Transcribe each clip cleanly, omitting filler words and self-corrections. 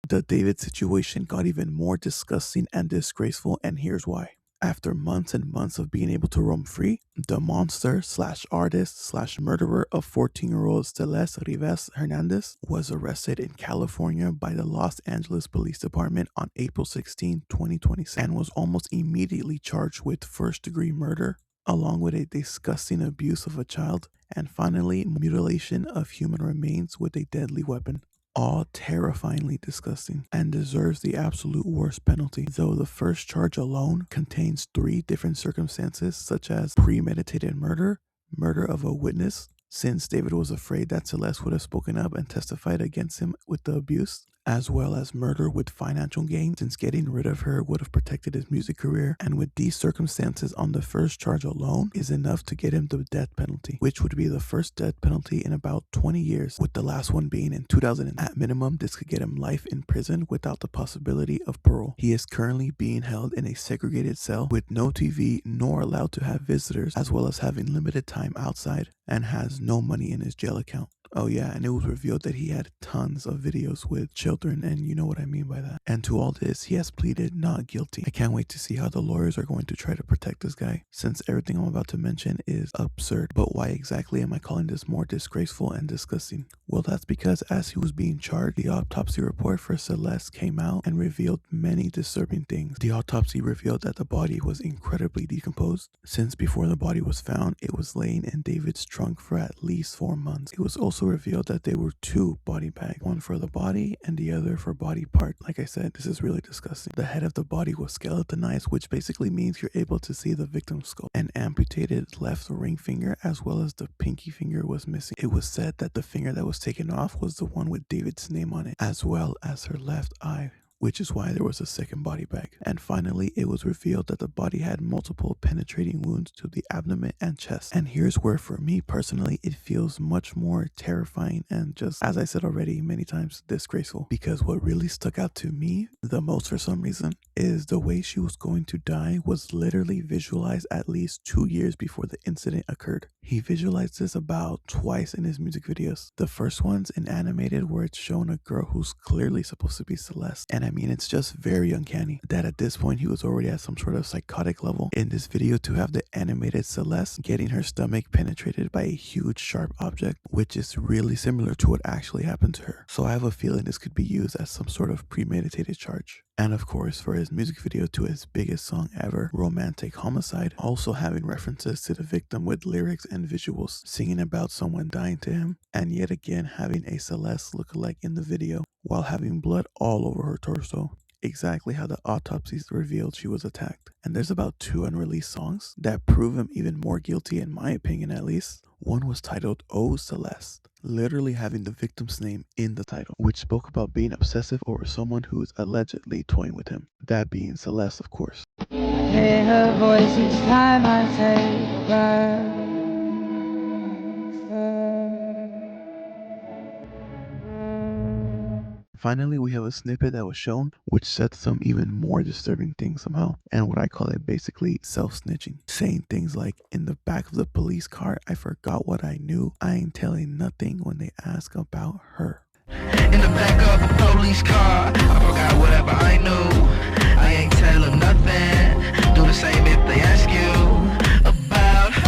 The David situation got even more disgusting and disgraceful, and here's why. After months and months of being able to roam free, the monster slash artist slash murderer of 14-year-old Celeste Rivas Hernandez was arrested in California by the Los Angeles Police Department on April 16, 2026, and was almost immediately charged with first-degree murder, along with a disgusting abuse of a child, and finally mutilation of human remains with a deadly weapon. All terrifyingly disgusting and deserves the absolute worst penalty, though the first charge alone contains 3 different circumstances such as premeditated murder, murder of a witness, since David was afraid that Celeste would have spoken up and testified against him with the abuse, as well as murder with financial gain, since getting rid of her would have protected his music career, and with these circumstances on the first charge alone is enough to get him the death penalty, which would be the first death penalty in about 20 years, with the last one being in 2000. At minimum, this could get him life in prison without the possibility of parole. He is currently being held in a segregated cell with no TV nor allowed to have visitors, as well as having limited time outside, and has no money in his jail account. Oh yeah, and it was revealed that he had tons of videos with children, and you know what I mean by that. And to all this, he has pleaded not guilty. I can't wait to see how the lawyers are going to try to protect this guy, since everything I'm about to mention is absurd. But why exactly am I calling this more disgraceful and disgusting? Well, that's because as he was being charged, the autopsy report for Celeste came out and revealed many disturbing things. The autopsy revealed that the body was incredibly decomposed, since before the body was found, it was laying in David's trunk for at least 4 months. It was also revealed that there were 2 body bags, one for the body and the other for body part. Like I said, this is really disgusting. The head of the body was skeletonized, which basically means you're able to see the victim's skull. An amputated left ring finger as well as the pinky finger was missing. It was said that the finger that was taken off was the one with David's name on it, as well as her left eye, which is why there was a second body bag. And finally, it was revealed that the body had multiple penetrating wounds to the abdomen and chest. And here's where, for me personally, it feels much more terrifying and just, as I said already many times, disgraceful. Because what really stuck out to me the most for some reason is the way she was going to die was literally visualized at least 2 years before the incident occurred. He visualized this about twice in his music videos. The first one's in animated, where it's shown a girl who's clearly supposed to be Celeste. And I mean, it's just very uncanny that at this point he was already at some sort of psychotic level. In this video, to have the animated Celeste getting her stomach penetrated by a huge sharp object, which is really similar to what actually happened to her. So I have a feeling this could be used as some sort of premeditated charge. And of course, for his music video to his biggest song ever, Romantic Homicide, also having references to the victim with lyrics and visuals, singing about someone dying to him, and yet again having a Celeste lookalike in the video, while having blood all over her torso. Exactly how the autopsies revealed she was attacked. And there's about 2 unreleased songs that prove him even more guilty, in my opinion at least. One was titled Oh Celeste, literally having the victim's name in the title, which spoke about being obsessive over someone who is allegedly toying with him, that being Celeste, of course. Hear her voice each time I take a Finally, we have a snippet that was shown, which said some even more disturbing things somehow, and what I call it basically self-snitching, saying things like, in the back of the police car, I forgot what I knew, I ain't telling nothing when they ask about her. In the back of a police car, I forgot whatever I knew, I ain't telling nothing, do the same if they ask you about her.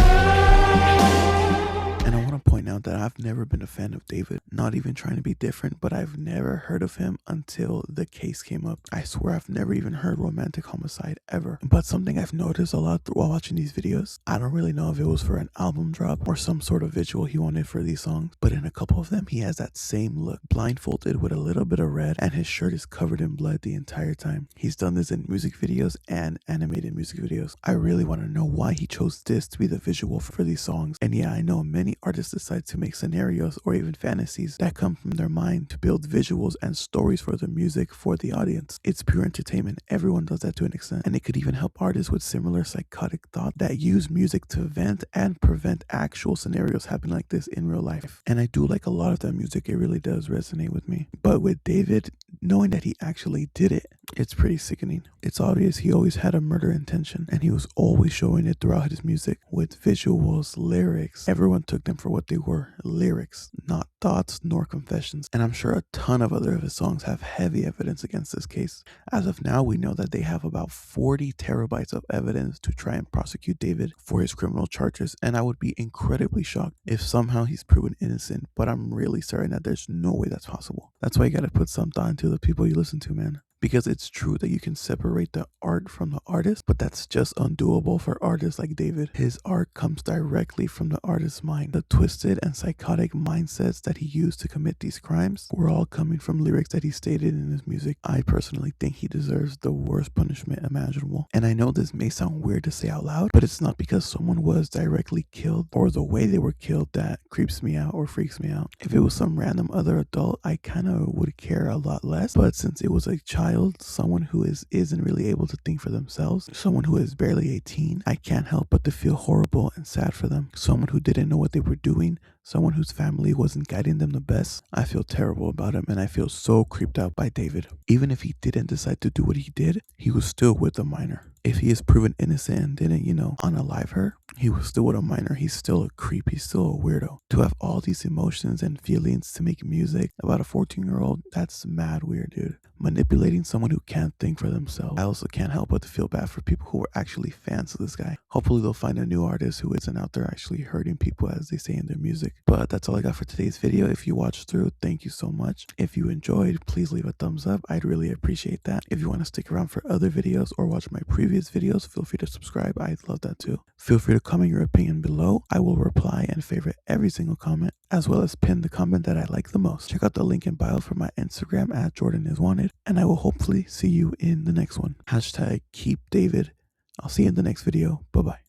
And I want to point out that I've never been a fan of David, not even trying to be different, but I've never heard of him until the case came up. I swear I've never even heard Romantic Homicide ever. But something I've noticed a lot while watching these videos, I don't really know if it was for an album drop or some sort of visual he wanted for these songs, but in a couple of them he has that same look, blindfolded with a little bit of red, and his shirt is covered in blood the entire time. He's done this in music videos and animated music videos. I really want to know why he chose this to be the visual for these songs. And yeah, I know many artists decide to make scenarios or even fantasies that come from their mind to build visuals and stories for the music for the audience. It's pure entertainment. Everyone does that to an extent, and it could even help artists with similar psychotic thought that use music to vent and prevent actual scenarios happening like this in real life. And I do like a lot of that music. It really does resonate with me. But with David, knowing that he actually did it, It's pretty sickening. It's obvious he always had a murder intention, and he was always showing it throughout his music with visuals, lyrics. Everyone took them for what they were, lyrics, not thoughts nor confessions. And I'm sure a ton of other of his songs have heavy evidence against this case. As of now, we know that they have about 40 terabytes of evidence to try and prosecute David for his criminal charges, and I would be incredibly shocked if somehow he's proven innocent, but I'm really certain that there's no way that's possible. That's why you gotta put some thought into the people you listen to, man. Because it's true that you can separate the art from the artist, but that's just undoable for artists like David. His art comes directly from the artist's mind. The twisted and psychotic mindsets that he used to commit these crimes were all coming from lyrics that he stated in his music. I personally think he deserves the worst punishment imaginable. And I know this may sound weird to say out loud, but it's not because someone was directly killed or the way they were killed that creeps me out or freaks me out. If it was some random other adult, I kind of would care a lot less, but since it was a child, someone who isn't really able to think for themselves, someone who is barely 18, I can't help but to feel horrible and sad for them. Someone who didn't know what they were doing, someone whose family wasn't guiding them the best. I feel terrible about him, and I feel so creeped out by David. Even if he didn't decide to do what he did, he was still with a minor. If he is proven innocent and didn't, unalive her, he was still with a minor. He's still a creep. He's still a weirdo. To have all these emotions and feelings to make music about a 14-year-old, that's mad weird, dude. Manipulating someone who can't think for themselves. I also can't help but to feel bad for people who are actually fans of this guy. Hopefully they'll find a new artist who isn't out there actually hurting people, as they say in their music. But that's all I got for today's video. If you watched through, thank you so much. If you enjoyed, please leave a thumbs up. I'd really appreciate that. If you want to stick around for other videos or watch my previous videos, feel free to subscribe. I'd love that too. Feel free to comment your opinion below. I will reply and favorite every single comment, as well as pin the comment that I like the most. Check out the link in bio for my Instagram at jordaniswanted, and I will hopefully see you in the next one. #KeepDavid. I'll see you in the next video. Bye bye.